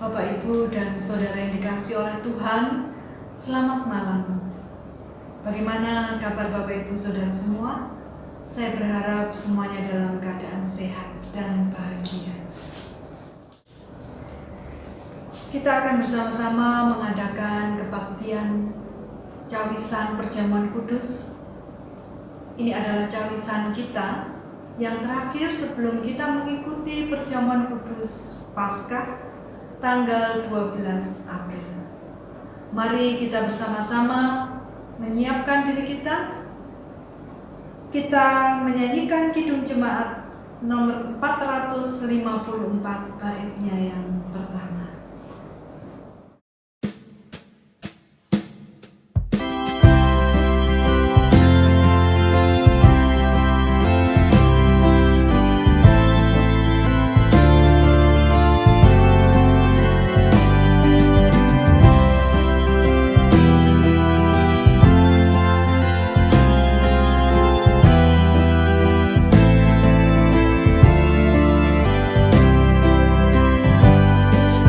Bapak, Ibu, dan Saudara yang dikasihi oleh Tuhan, selamat malam. Bagaimana kabar Bapak, Ibu, Saudara semua? Saya berharap semuanya dalam keadaan sehat dan bahagia. Kita akan bersama-sama mengadakan kebaktian cawisan perjamuan kudus. Ini adalah cawisan kita yang terakhir sebelum kita mengikuti perjamuan kudus Paskah tanggal 12 April. Mari kita bersama-sama menyiapkan diri kita. Kita menyanyikan Kidung Jemaat nomor 454 baitnya yang pertama.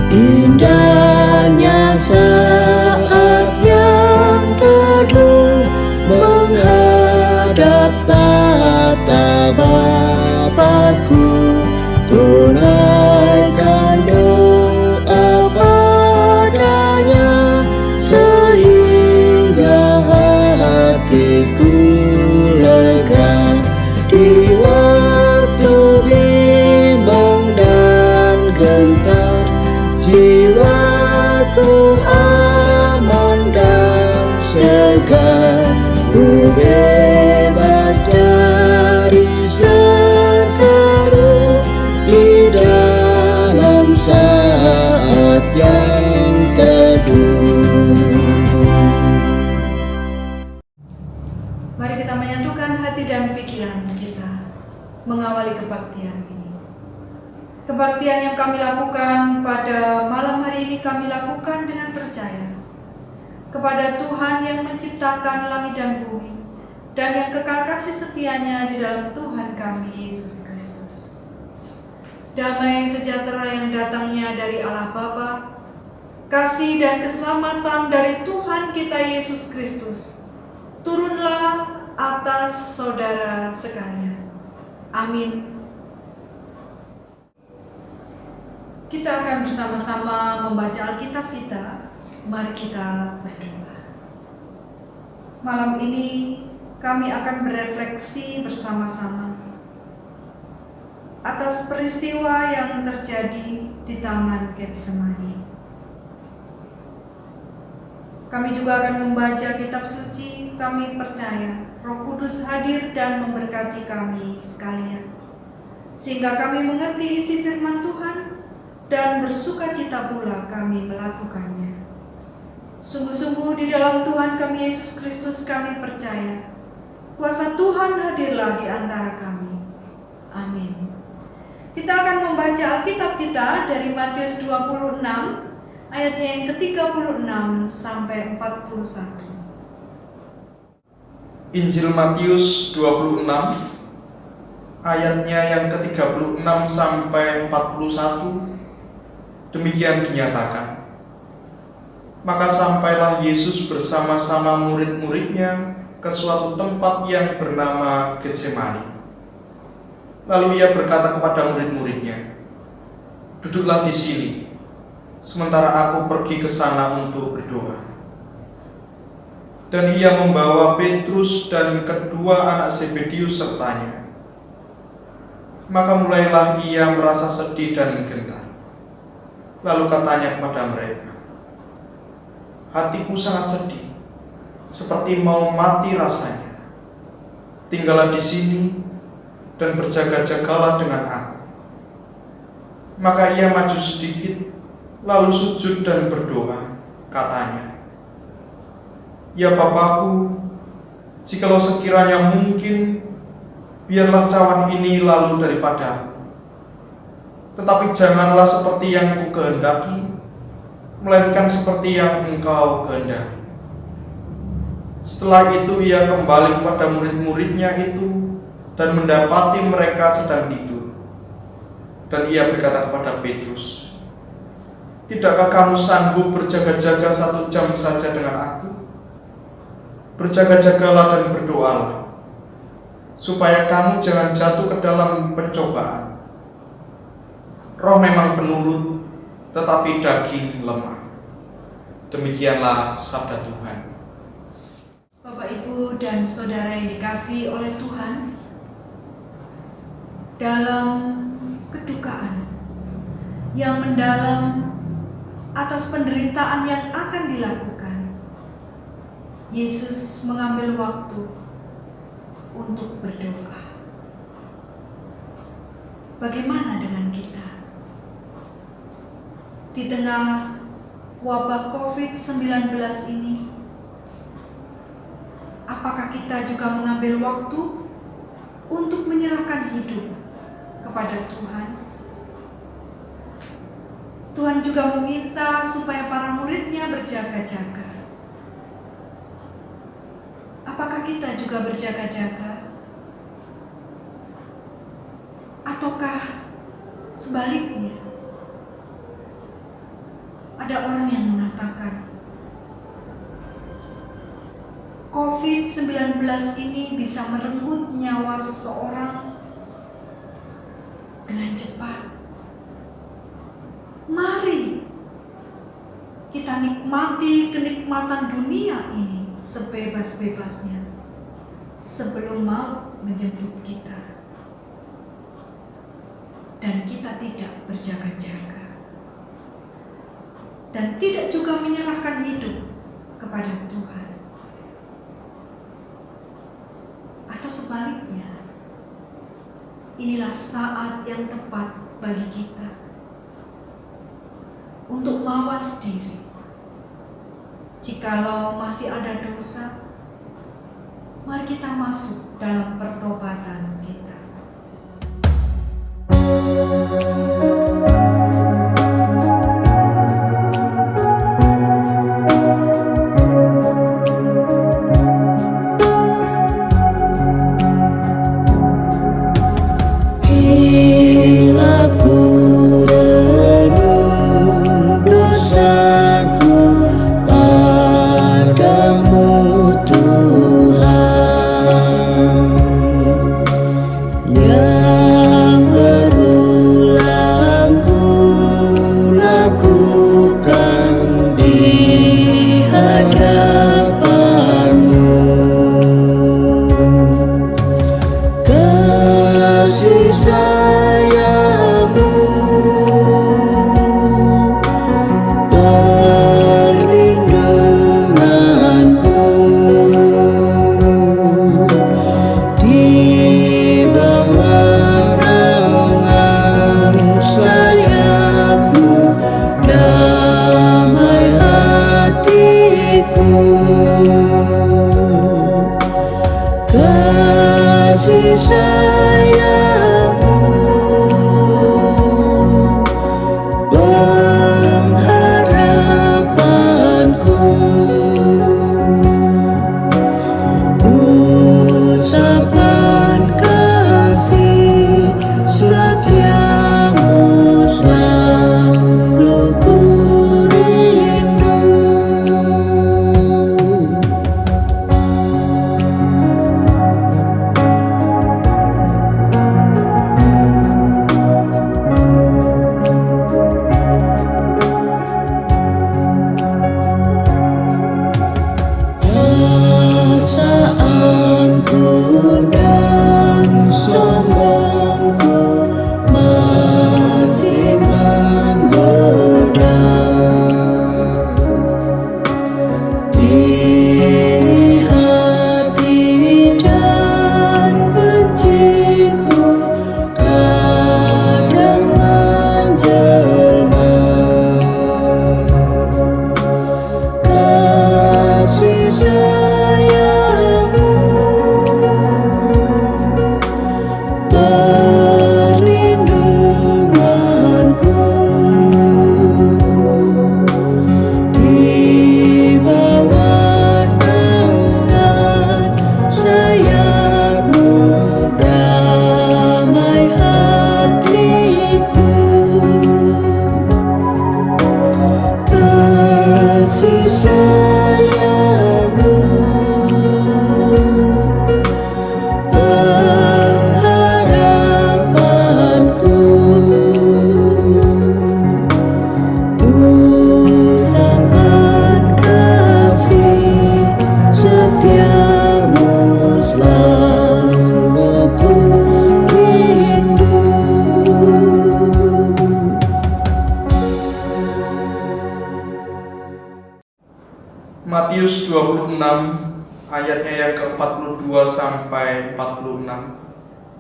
Indahnya saat yang teduh menghadap tata Bapakku, tunaikan doa padanya sehingga hatiku lega di waktu bimbang dan gentar. Jiwaku aman dan segar, ku bebas dari seteru di dalam saat yang teduh. Mari kita menyatukan hati dan pikiran kita mengawali kebaktian ini. Kebaktian yang kami lakukan pada malam hari ini kami lakukan dengan percaya kepada Tuhan yang menciptakan langit dan bumi dan yang kekal kasih setianya di dalam Tuhan kami Yesus Kristus. Damai sejahtera yang datangnya dari Allah Bapa, kasih dan keselamatan dari Tuhan kita Yesus Kristus turunlah atas saudara sekalian. Amin. Kita akan bersama-sama membaca Alkitab kita. Mari kita berdoa. Malam ini kami akan berefleksi bersama-sama atas peristiwa yang terjadi di Taman Getsemani. Kami juga akan membaca kitab suci. Kami percaya Roh Kudus hadir dan memberkati kami sekalian, sehingga kami mengerti isi firman Tuhan dan bersukacita pula kami melakukannya. Sungguh-sungguh di dalam Tuhan kami Yesus Kristus kami percaya, kuasa Tuhan hadirlah di antara kami. Amin. Kita akan membaca Alkitab kita dari Matius 26, ayatnya yang ke-36 sampai 41. Injil Matius 26, ayatnya yang ke-36 sampai 41. Demikian dinyatakan. Maka sampailah Yesus bersama-sama murid-muridnya ke suatu tempat yang bernama Getsemani. Lalu ia berkata kepada murid-muridnya, "Duduklah di sini, sementara aku pergi ke sana untuk berdoa." Dan ia membawa Petrus dan kedua anak Zebedius sertanya. Maka mulailah ia merasa sedih dan gentar. Lalu katanya kepada mereka, "Hatiku sangat sedih, seperti mau mati rasanya. Tinggallah di sini dan berjaga-jagalah dengan aku." Maka ia maju sedikit, lalu sujud dan berdoa, katanya, "Ya Bapakku, jikalau sekiranya mungkin, biarlah cawan ini lalu daripadaku. Tetapi janganlah seperti yang ku kehendaki, melainkan seperti yang Engkau kehendaki." Setelah itu ia kembali kepada murid-muridnya itu dan mendapati mereka sedang tidur. Dan ia berkata kepada Petrus, Tidakkah kamu sanggup berjaga-jaga 1 jam saja dengan aku? Berjaga-jagalah dan berdoalah, supaya kamu jangan jatuh ke dalam pencobaan. Roh memang penurut, tetapi daging lemah. Demikianlah sabda Tuhan. Bapak, Ibu, dan Saudara yang dikasihi oleh Tuhan, dalam kedukaan yang mendalam atas penderitaan yang akan dilakukan, Yesus mengambil waktu untuk berdoa. Bagaimana dengan kita? Di tengah wabah COVID-19 ini, apakah kita juga mengambil waktu untuk menyerahkan hidup kepada Tuhan? Tuhan juga meminta supaya para murid-Nya berjaga-jaga. Apakah kita juga berjaga-jaga? Ataukah sebaliknya? Ada orang yang mengatakan, COVID-19 ini bisa merenggut nyawa seseorang dengan cepat. Mari kita nikmati kenikmatan dunia ini sebebas-bebasnya sebelum maut menjemput kita dan kita tidak berjaga-jaga dan tidak juga menyerahkan hidup kepada Tuhan. Atau sebaliknya, inilah saat yang tepat bagi kita untuk mawas diri. Jikalau masih ada dosa, mari kita masuk dalam pertobatan kita. Bila ku renung dosaku padamu Tuhan, yang berulang ku lakukan di hadapanmu. Kasih sayangmu perlindunganku di bawah naungan sayapmu, damai hatiku. Kasih sayangmu sayangmu, pengharapanku, usapan kasih setiamu selalu ku rindu. Matius 26 ayatnya yang ke-42 sampai 46.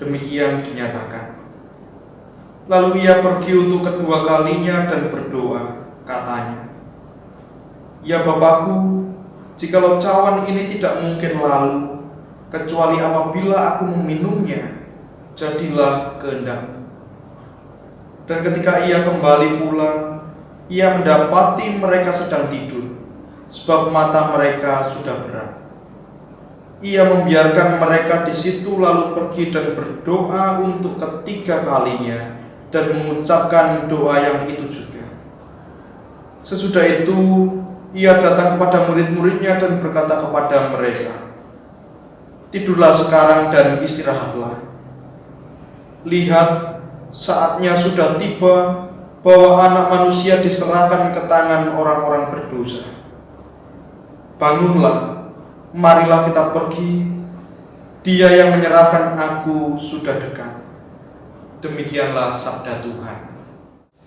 Demikian dinyatakan. Lalu ia pergi untuk kedua kalinya dan berdoa, katanya, "Ya Bapakku, jikalau cawan ini tidak mungkin lalu, kecuali apabila aku meminumnya, jadilah kehendak-Mu." Dan ketika ia kembali pulang, ia mendapati mereka sedang tidur, sebab mata mereka sudah berat. Ia membiarkan mereka di situ lalu pergi dan berdoa untuk ketiga kalinya dan mengucapkan doa yang itu juga. Sesudah itu, ia datang kepada murid-muridnya dan berkata kepada mereka, "Tidurlah sekarang dan istirahatlah. Lihat, saatnya sudah tiba bahwa Anak Manusia diserahkan ke tangan orang-orang berdosa. Bangunlah, marilah kita pergi. Dia yang menyerahkan aku sudah dekat." Demikianlah sabda Tuhan.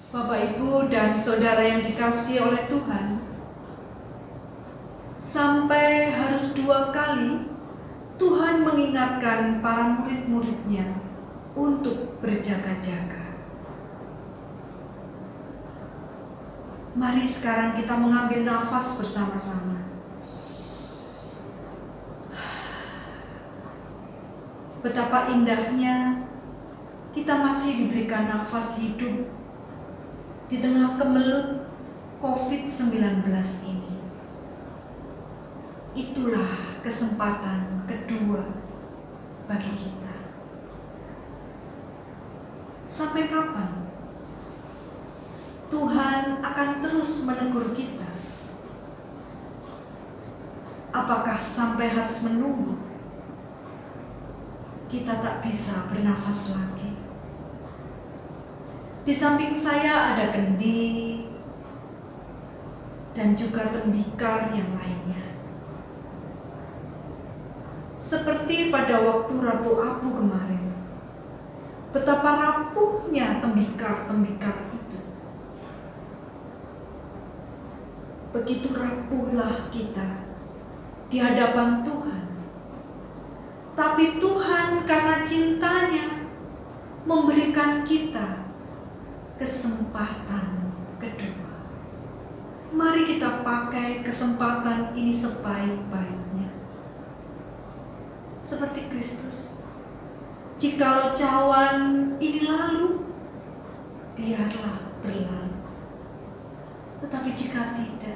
Bapak, Ibu, dan Saudara yang dikasihi oleh Tuhan, sampai harus 2 kali Tuhan mengingatkan para murid-muridnya untuk berjaga-jaga. Mari sekarang kita mengambil nafas bersama-sama. Betapa indahnya kita masih diberikan nafas hidup di tengah kemelut COVID-19 ini. Itulah kesempatan kedua bagi kita. Sampai kapan Tuhan akan terus menegur kita? Apakah sampai harus menunggu kita tak bisa bernafas lagi? Di samping saya ada kendi dan juga tembikar yang lainnya. Seperti pada waktu Rabu Abu kemarin, betapa rapuhnya tembikar-tembikar itu. Begitu rapuhlah kita di hadapan Tuhan. Tapi Tuhan karena cintanya memberikan kita kesempatan kedua. Mari kita pakai kesempatan ini sebaik-baiknya. Seperti Kristus, jikalau cawan ini lalu, biarlah berlalu. Tetapi jika tidak,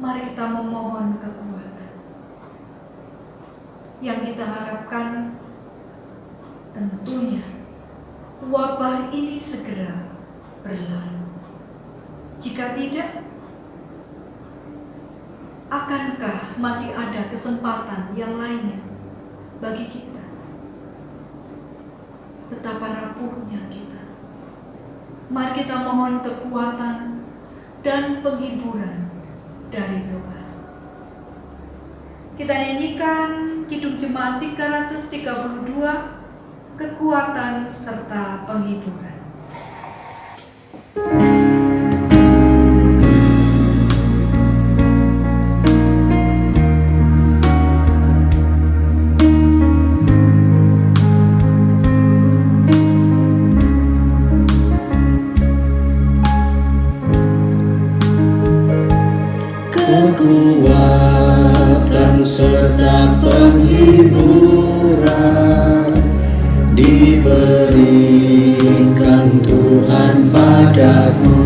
mari kita memohon kekuatan. Yang kita harapkan tentunya wabah ini segera berlalu. Jika tidak, akankah masih ada kesempatan yang lainnya bagi kita? Betapa rapuhnya kita. Mari kita mohon kekuatan dan penghiburan dari Tuhan. Kita nyanyikan Kidung Jemaat 332, kekuatan serta penghiburan. Kekuatan serta penghiburan diberikan Tuhan padaku.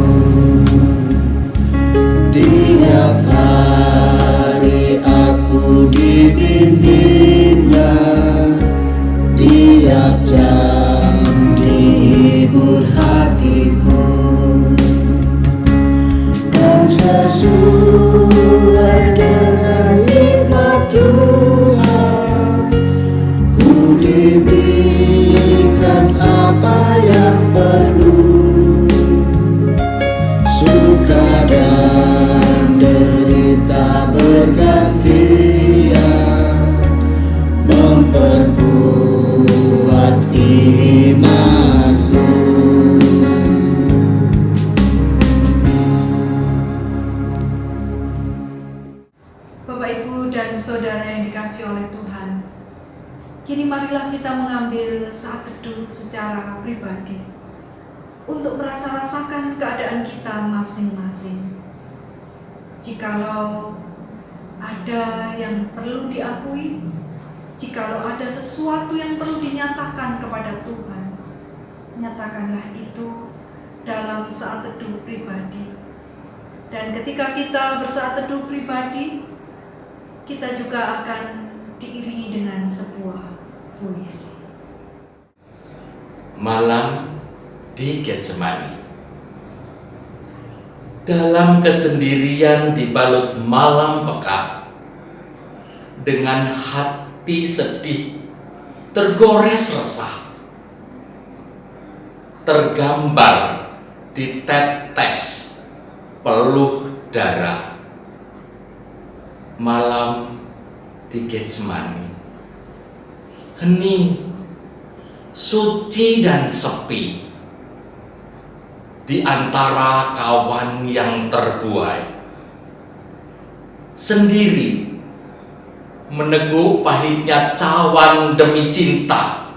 Tiap hari aku dibimbingnya, tiap jam dihibur hatiku, dan sesuatu pribadi untuk merasa-rasakan keadaan kita masing-masing. Jikalau ada yang perlu diakui, jikalau ada sesuatu yang perlu dinyatakan kepada Tuhan, nyatakanlah itu dalam saat teduh pribadi. Dan ketika kita bersaat teduh pribadi, kita juga akan diiringi dengan sebuah puisi. Malam di Getsemani. Dalam kesendirian dibalut malam pekat, dengan hati sedih, tergores resah, tergambar di tetes peluh darah. Malam di Getsemani, hening, suci dan sepi, di antara kawan yang terbuai, sendiri meneguk pahitnya cawan demi cinta.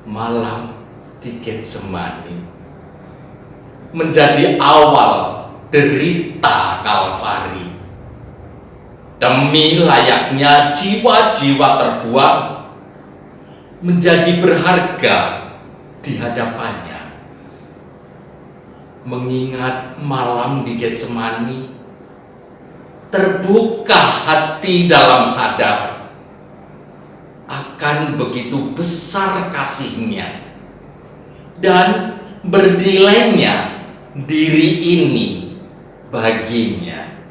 Malam di Getsemani menjadi awal derita Kalvari, demi layaknya jiwa-jiwa terbuang menjadi berharga di hadapannya. Mengingat malam di Getsemani, terbuka hati dalam sadar akan begitu besar kasihnya dan bernilainya diri ini baginya.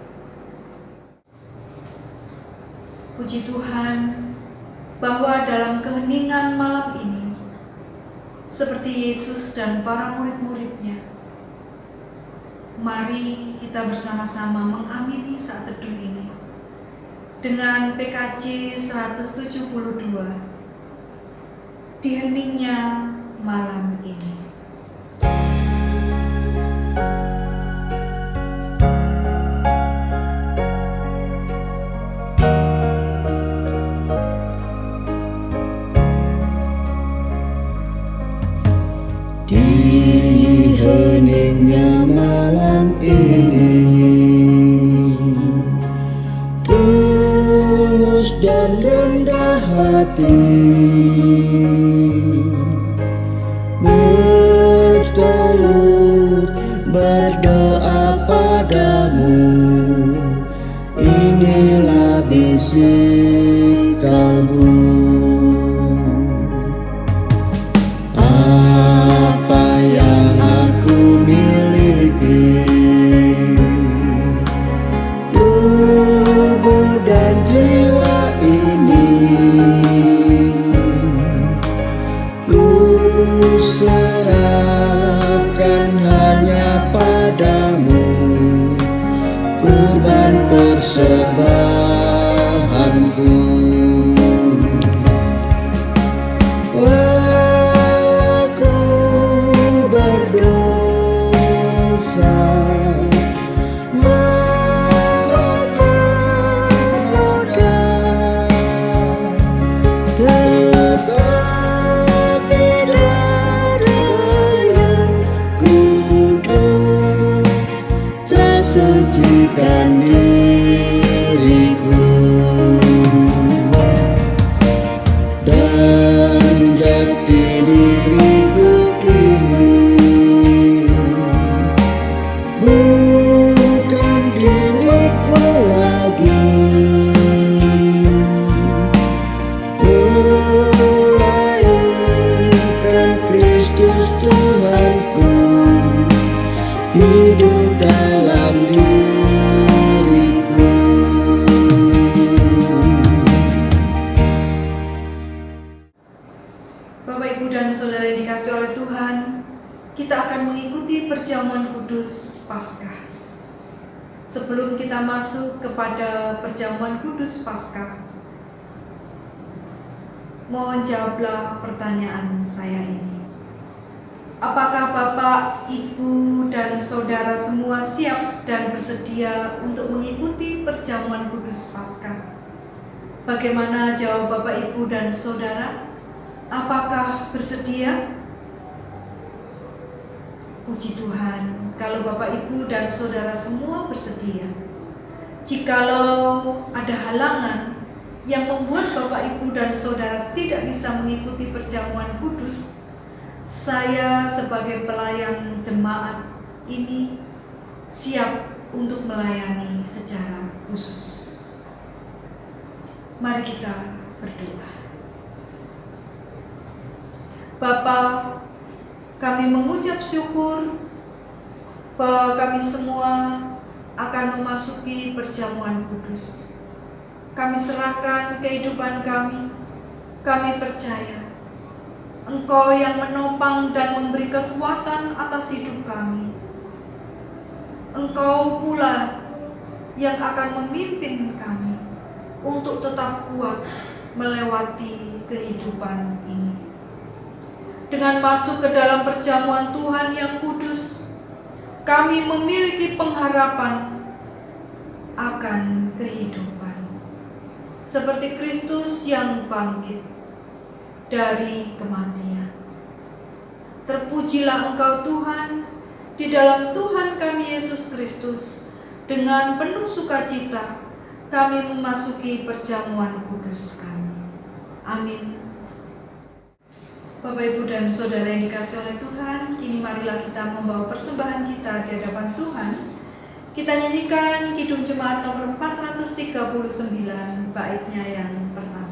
Puji Tuhan bahwa dalam keheningan malam ini, seperti Yesus dan para murid-muridnya, mari kita bersama-sama mengamini saat teduh ini dengan PKJ 172, di heningnya malam ini. Di heningnya malam ini, tulus dan rendah hati, bertelut berdoa padamu. Inilah bisik kalbu. Apa yang aku miliki, tubuh dan jiwa ini, ku serahkan hanya padamu, kurban persembahanku. Aku berdosa, melanggar noda, tetapi darah yang kudus telah sucikan diriku. Dan jati diriku kini bukan diriku lagi, melainkan Kristus Tuhanku hidup dalam diriku. Bapak, Ibu, dan Saudara yang dikasihi oleh Tuhan, kita akan mengikuti perjamuan kudus Paskah. Sebelum kita masuk kepada perjamuan kudus Paskah, mohon jawablah pertanyaan saya ini. Apakah Bapak, Ibu, dan Saudara semua siap dan bersedia untuk mengikuti perjamuan kudus Paskah? Bagaimana jawab Bapak, Ibu, dan Saudara? Apakah bersedia? Puji Tuhan, kalau Bapak, Ibu, dan Saudara semua bersedia. Jikalau ada halangan yang membuat Bapak, Ibu, dan Saudara tidak bisa mengikuti perjamuan kudus, saya sebagai pelayan jemaat ini siap untuk melayani secara khusus. Mari kita berdoa. Bapa, kami mengucap syukur bahwa kami semua akan memasuki perjamuan kudus. Kami serahkan kehidupan kami. Kami percaya Engkau yang menopang dan memberi kekuatan atas hidup kami. Engkau pula yang akan memimpin kami untuk tetap kuat melewati kehidupan ini. Dengan masuk ke dalam perjamuan Tuhan yang kudus, kami memiliki pengharapan akan kehidupan. Seperti Kristus yang bangkit dari kematian. Terpujilah Engkau Tuhan, di dalam Tuhan kami Yesus Kristus. Dengan penuh sukacita kami memasuki perjamuan kudus kami. Amin. Bapak, Ibu, dan Saudara yang dikasihi oleh Tuhan, kini marilah kita membawa persembahan kita di hadapan Tuhan. Kita nyanyikan Kidung Jemaat nomor 439, baitnya yang pertama.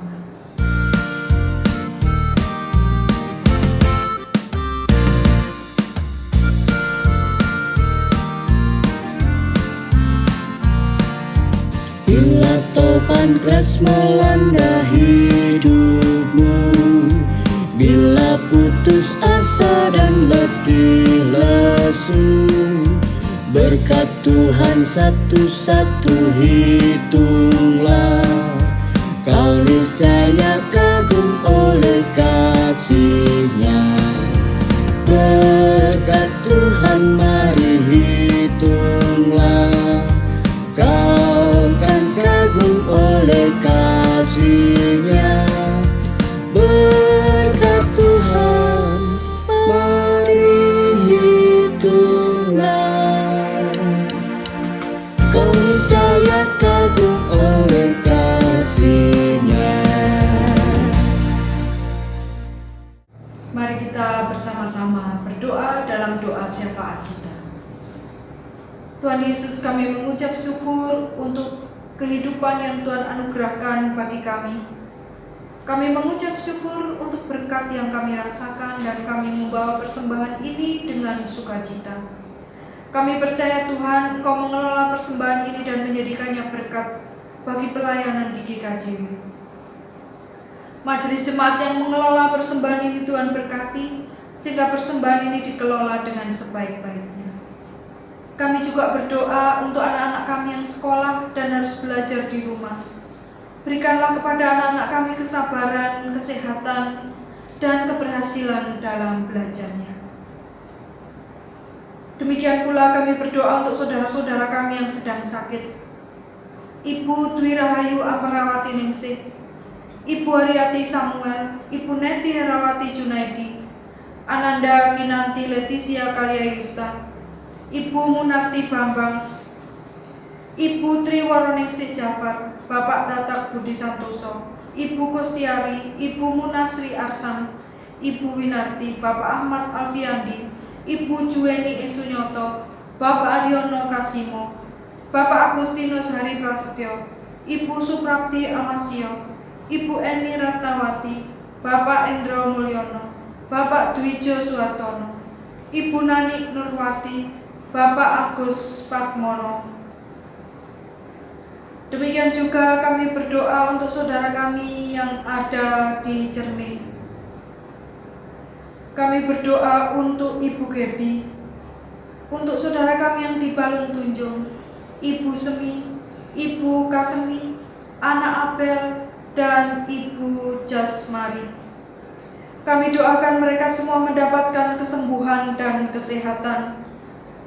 Bila topan keras melanda hidupmu, bila putus asa dan letih lesu, berkat Tuhan satu-satu hitunglah, kau niscaya kagum oleh kasih-Nya. Berkat Tuhan mari hitunglah, kau kan kagum oleh kasih-Nya. Berkat Tuhan mari hitunglah, kau niscaya kagum oleh kasih-Nya. Mari kita bersama-sama berdoa dalam doa syafaat kita. Tuhan Yesus, kami mengucap syukur untuk kehidupan yang Tuhan anugerahkan bagi kami. Kami mengucap syukur untuk berkat yang kami rasakan dan kami membawa persembahan ini dengan sukacita. Kami percaya Tuhan, Engkau mengelola persembahan ini dan menjadikannya berkat bagi pelayanan di GKJW. Majelis jemaat yang mengelola persembahan ini Tuhan berkati, sehingga persembahan ini dikelola dengan sebaik-baiknya. Kami juga berdoa untuk anak-anak kami yang sekolah dan harus belajar di rumah. Berikanlah kepada anak-anak kami kesabaran, kesehatan, dan keberhasilan dalam belajarnya. Demikian pula kami berdoa untuk saudara-saudara kami yang sedang sakit. Ibu Dwi Rahayu Amperawati Ningsih, Ibu Haryati Samuel, Ibu Neti Herawati Junaidi, Ananda Kinanti Leticia Kalia Yusta, Ibu Munarti Bambang, Ibu Triwaroningsih Jafar, Bapak Tatak Budi Santoso, Ibu Kustiari, Ibu Munasri Arsam, Ibu Winarti, Bapak Ahmad Alfiandi, Ibu Juweni Esunyoto, Bapak Aryono Kasimo, Bapak Agustinus Hari Prasetyo, Ibu Suprapti Amasio, Ibu Eni Ratnawati, Bapak Endro Mulyono, Bapak Dwijo Suhartono, Ibu Nani Nurwati, Bapak Agus Patmono. Demikian juga kami berdoa untuk saudara kami yang ada di Cerme. Kami berdoa untuk Ibu Gebi, untuk saudara kami yang di Balung Tunjung, Ibu Semi, Ibu Kasemi, anak Abel, dan Ibu Jasmari. Kami doakan mereka semua mendapatkan kesembuhan dan kesehatan.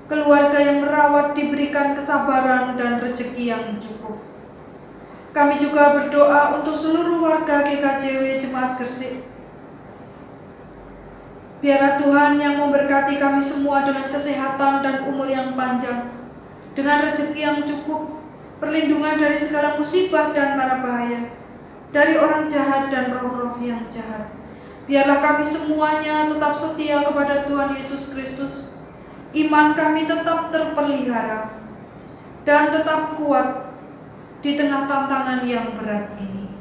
Keluarga yang merawat diberikan kesabaran dan rezeki yang cukup. Kami juga berdoa untuk seluruh warga GKJW Jemaat Gresik. Biarlah Tuhan yang memberkati kami semua dengan kesehatan dan umur yang panjang, dengan rezeki yang cukup, perlindungan dari segala musibah dan mara bahaya, dari orang jahat dan roh-roh yang jahat. Biarlah kami semuanya tetap setia kepada Tuhan Yesus Kristus. Iman kami tetap terpelihara dan tetap kuat di tengah tantangan yang berat ini.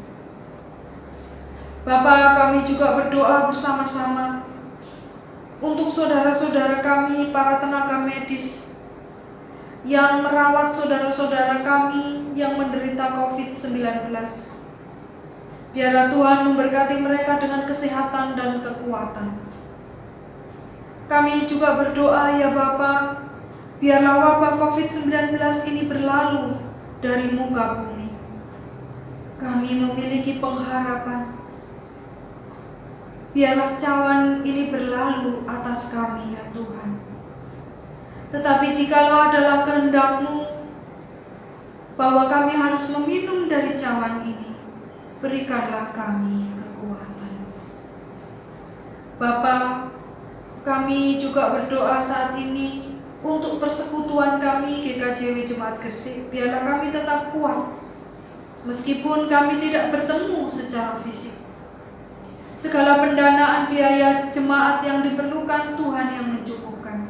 Bapa, kami juga berdoa bersama-sama untuk saudara-saudara kami, para tenaga medis yang merawat saudara-saudara kami yang menderita COVID-19. Biarlah Tuhan memberkati mereka dengan kesehatan dan kekuatan. Kami juga berdoa ya Bapa, biarlah wabah COVID-19 ini berlalu dari muka bumi. Kami memiliki pengharapan. Biarlah cawan ini berlalu atas kami ya Tuhan. Tetapi jikalau adalah kehendak-Mu bahwa kami harus meminum dari cawan ini, berikanlah kami kekuatan. Bapa, kami juga berdoa saat ini untuk persekutuan kami GKJW Jemaat Gresik. Biarlah kami tetap kuat meskipun kami tidak bertemu secara fisik. Segala pendanaan biaya jemaat yang diperlukan Tuhan yang mencukupkan.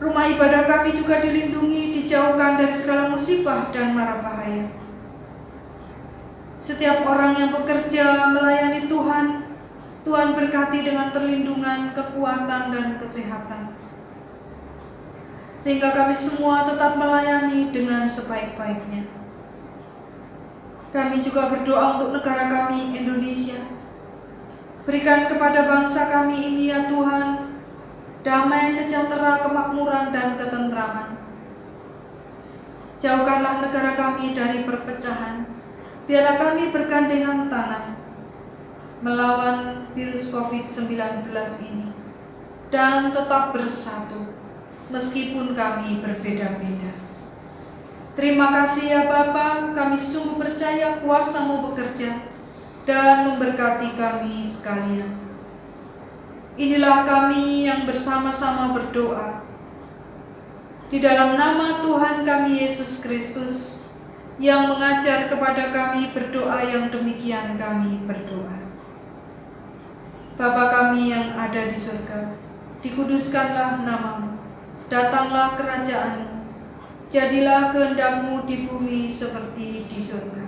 Rumah ibadah kami juga dilindungi, dijauhkan dari segala musibah dan mara bahaya. Setiap orang yang bekerja melayani Tuhan, Tuhan berkati dengan perlindungan, kekuatan, dan kesehatan. Sehingga kami semua tetap melayani dengan sebaik-baiknya. Kami juga berdoa untuk negara kami, Indonesia. Berikan kepada bangsa kami ini ya Tuhan, damai, sejahtera, kemakmuran, dan ketentraman. Jauhkanlah negara kami dari perpecahan. Biarlah kami bergandengan tangan melawan virus COVID-19 ini dan tetap bersatu meskipun kami berbeda-beda. Terima kasih ya Bapa, kami sungguh percaya kuasa-Mu bekerja dan memberkati kami sekalian. Inilah kami yang bersama-sama berdoa di dalam nama Tuhan kami Yesus Kristus yang mengajar kepada kami berdoa yang demikian kami berdoa. Bapa kami yang ada di surga, dikuduskanlah nama-Mu, datanglah kerajaan-Mu, jadilah kehendak-Mu di bumi seperti di surga.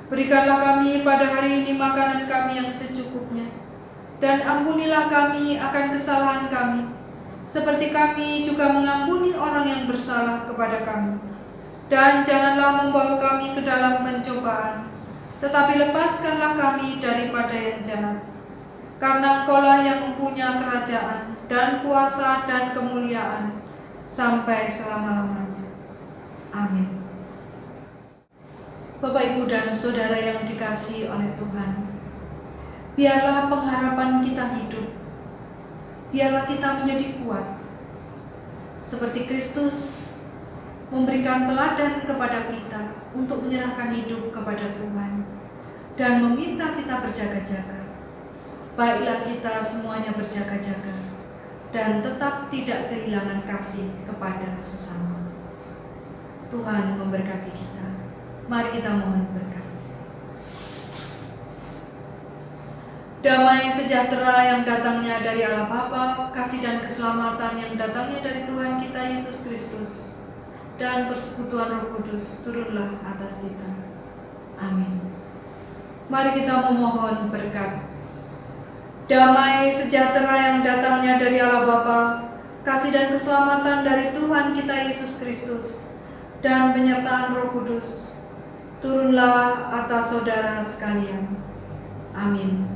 Berikanlah kami pada hari ini makanan kami yang secukupnya, dan ampunilah kami akan kesalahan kami, seperti kami juga mengampuni orang yang bersalah kepada kami. Dan janganlah membawa kami ke dalam pencobaan, tetapi lepaskanlah kami daripada yang jahat. Karena Engkau-lah yang mempunyai kerajaan dan kuasa dan kemuliaan sampai selama-lamanya. Amin. Bapak, Ibu, dan Saudara yang dikasihi oleh Tuhan, biarlah pengharapan kita hidup. Biarlah kita menjadi kuat. Seperti Kristus memberikan teladan kepada kita untuk menyerahkan hidup kepada Tuhan dan meminta kita berjaga-jaga. Baiklah kita semuanya berjaga-jaga dan tetap tidak kehilangan kasih kepada sesama. Tuhan memberkati kita. Mari kita mohon berkat. Damai sejahtera yang datangnya dari Allah Bapa, kasih dan keselamatan yang datangnya dari Tuhan kita Yesus Kristus, dan persekutuan Roh Kudus turunlah atas kita. Amin. Mari kita memohon berkat. Damai sejahtera yang datangnya dari Allah Bapa, kasih dan keselamatan dari Tuhan kita Yesus Kristus, dan penyertaan Roh Kudus turunlah atas saudara sekalian. Amin.